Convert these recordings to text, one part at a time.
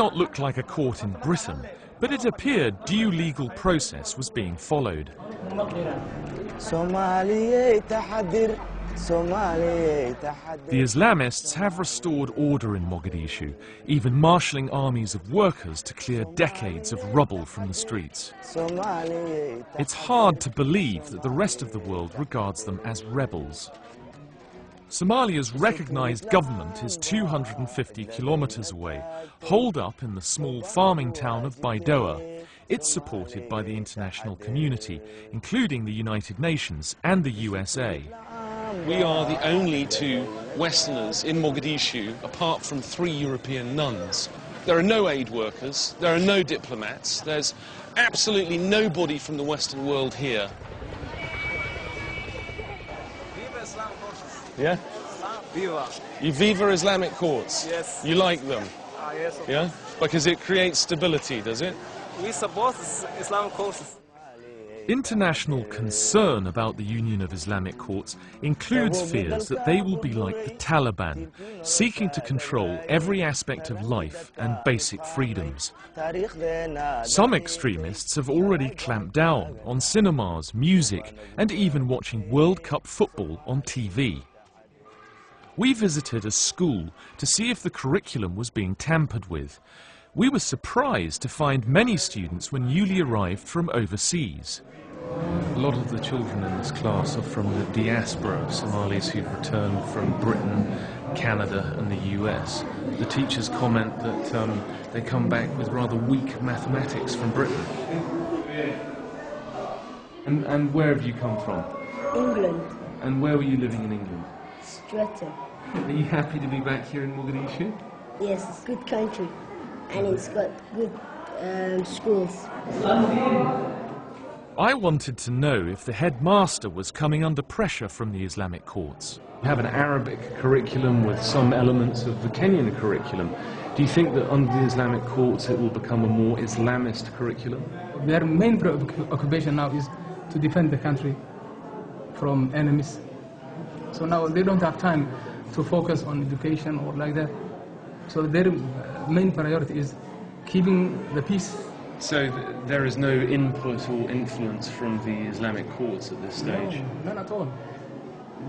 Not look like a court in Britain, but it appeared due legal process was being followed. The Islamists have restored order in Mogadishu, even marshalling armies of workers to clear decades of rubble from the streets. It's hard to believe that the rest of the world regards them as rebels. Somalia's recognised government is 250 kilometres away, holed up in the small farming town of Baidoa. It's supported by the international community, including the United Nations and the USA. We are the only two Westerners in Mogadishu, apart from 3 European nuns. There are no aid workers, there are no diplomats, there's absolutely nobody from the Western world here. Yeah? Viva. You viva Islamic courts? Yes. You like them? Yes. Yeah? Because it creates stability, does it? We support Islamic courts. International concern about the union of Islamic courts includes fears that they will be like the Taliban, seeking to control every aspect of life and basic freedoms. Some extremists have already clamped down on cinemas, music, and even watching World Cup football on TV. We visited a school to see if the curriculum was being tampered with. We were surprised to find many students were newly arrived from overseas. A lot of the children in this class are from the diaspora of Somalis who've returned from Britain, Canada and the US. The teachers comment that they come back with rather weak mathematics from Britain. And where have you come from? England. And where were you living in England? Stratton. Are you happy to be back here in Mogadishu? Yes, it's a good country. And it's got good schools. I wanted to know if the headmaster was coming under pressure from the Islamic courts. We have an Arabic curriculum with some elements of the Kenyan curriculum. Do you think that under the Islamic courts it will become a more Islamist curriculum? Their main occupation now is to defend the country from enemies. So now they don't have time to focus on education or like that. So their main priority is keeping the peace. So there is no input or influence from the Islamic courts at this stage? No, none at all.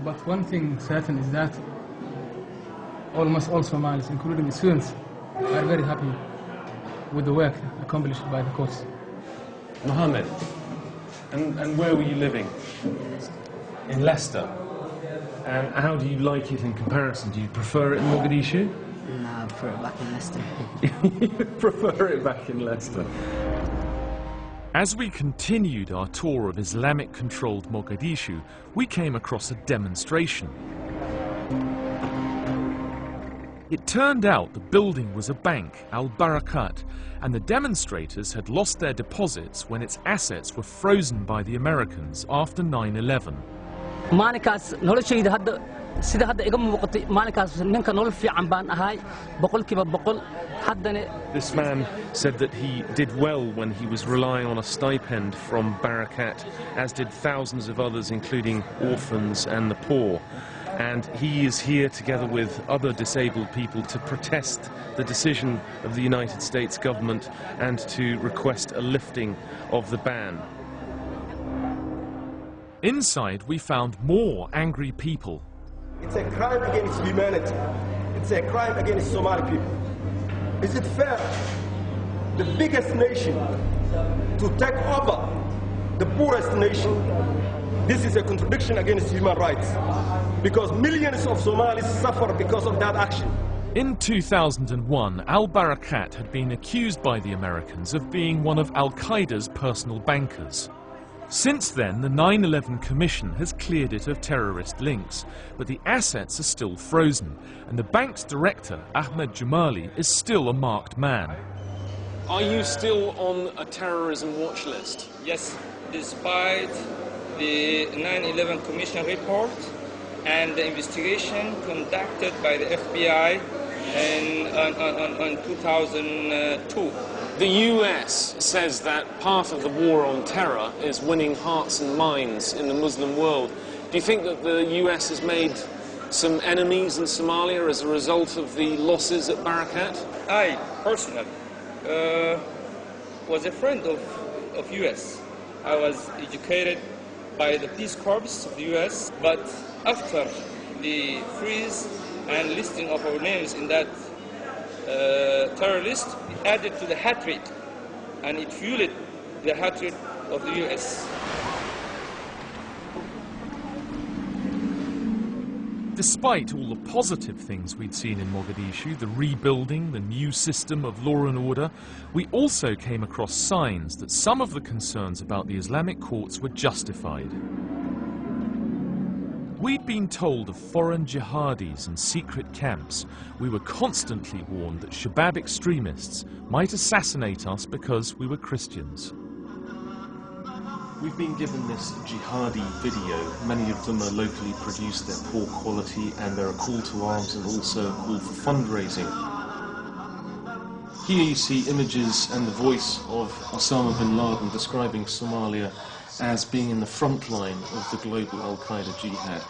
But one thing certain is that almost all Somalis, including the students, are very happy with the work accomplished by the courts. Mohammed, and where were you living? In Leicester. And how do you like it in comparison? Do you prefer it in Mogadishu? No, I prefer it back in Leicester. You prefer it back in Leicester. As we continued our tour of Islamic-controlled Mogadishu, we came across a demonstration. It turned out the building was a bank, Al Barakat, and the demonstrators had lost their deposits when its assets were frozen by the Americans after 9/11. sida hadda iga muuqatay maalinkaas ninka nolol fiican baan ahay boqolkiiba boqol haddana. This man said that he did well when he was relying on a stipend from Barakat, as did thousands of others, including orphans and the poor. And he is here together with other disabled people to protest the decision of the United States government and to request a lifting of the ban. Inside we found more angry people. It's a crime against humanity. It's a crime against Somali people. Is it fair, the biggest nation, to take over the poorest nation? This is a contradiction against human rights, because millions of Somalis suffer because of that action. In 2001, al-Barakat had been accused by the Americans of being one of Al-Qaeda's personal bankers. Since then, the 9/11 Commission has cleared it of terrorist links, but the assets are still frozen, and the bank's director, Ahmed Jumali, is still a marked man. Are you still on a terrorism watch list? Yes, despite the 9/11 Commission report and the investigation conducted by the FBI in 2002. The US says that part of the war on terror is winning hearts and minds in the Muslim world. Do you think that the US has made some enemies in Somalia as a result of the losses at Barakat? I personally was a friend of US. I was educated by the Peace Corps of the US, but after the freeze and listing of our names in that terror list, it added to the hatred, and it fueled the hatred of the US. Despite all the positive things we'd seen in Mogadishu, the rebuilding, the new system of law and order, we also came across signs that some of the concerns about the Islamic courts were justified. We'd been told of foreign jihadis and secret camps. We were constantly warned that Shabab extremists might assassinate us because we were Christians. We've been given this jihadi video. Many of them are locally produced, they're poor quality, and they're a call to arms and also a call for fundraising. Here you see images and the voice of Osama bin Laden describing Somalia as being in the front line of the global al-Qaeda jihad.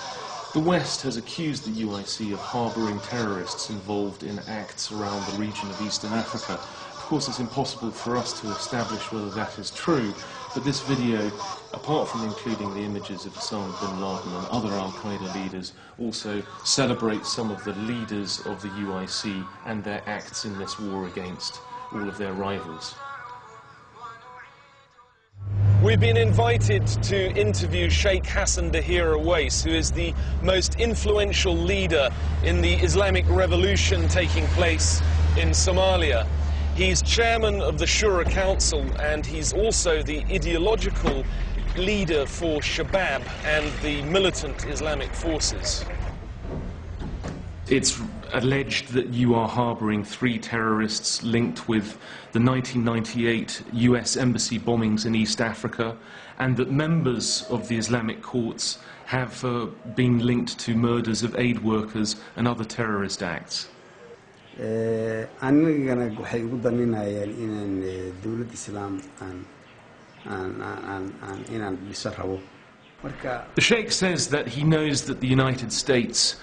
The West has accused the UIC of harbouring terrorists involved in acts around the region of Eastern Africa. Of course, it's impossible for us to establish whether that is true, but this video, apart from including the images of Osama bin Laden and other al-Qaeda leaders, also celebrates some of the leaders of the UIC and their acts in this war against all of their rivals. We've been invited to interview Sheikh Hassan Dahir Awais, who is the most influential leader in the Islamic revolution taking place in Somalia. He's chairman of the Shura Council, and he's also the ideological leader for Shabab and the militant Islamic forces. It's alleged that you are harbouring 3 terrorists linked with the 1998 US embassy bombings in East Africa, and that members of the Islamic courts have been linked to murders of aid workers and other terrorist acts. anigana waxay ugu daninayeen inaan dawlad islaam aan inaan dhiso rabo. The Sheikh says that he knows that the United States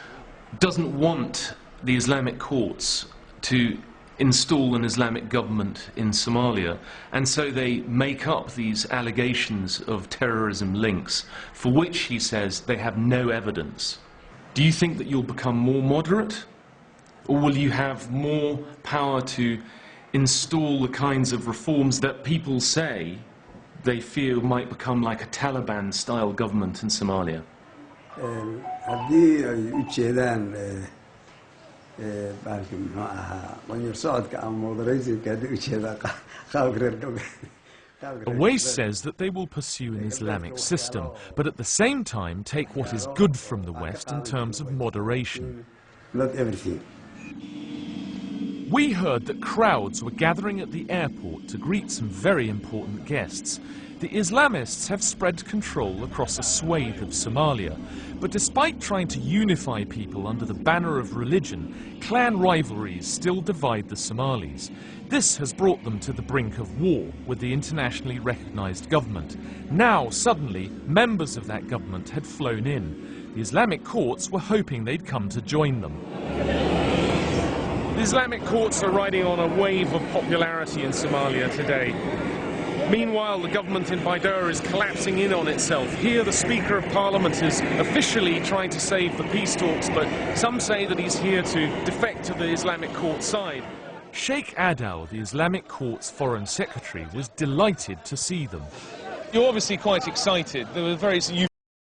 doesn't want the Islamic courts to install an Islamic government in Somalia, and so they make up these allegations of terrorism links, for which he says they have no evidence. Do you think that you'll become more moderate, or will you have more power to install the kinds of reforms that people say they fear might become like a Taliban-style government in Somalia? haddii ay u jeedaan baalkii muxuu ahaa qanyar socodka ama moderaysinka haddii u jeedaan qaabka reer galbeed. Awais says that they will pursue an Islamic system, but at the same time take what is good from the West in terms of moderation. Not everything. We heard that crowds were gathering at the airport to greet some very important guests. The Islamists have spread control across a swathe of Somalia, but despite trying to unify people under the banner of religion, clan rivalries still divide the Somalis. This has brought them to the brink of war with the internationally recognized government. Now, suddenly, members of that government had flown in. The Islamic courts were hoping they'd come to join them. The Islamic courts are riding on a wave of popularity in Somalia today. Meanwhile, the government in Baidoa is collapsing in on itself. Here, the Speaker of Parliament is officially trying to save the peace talks, but some say that he's here to defect to the Islamic court side. Sheikh Adal, the Islamic court's foreign secretary, was delighted to see them. You're obviously quite excited. There were various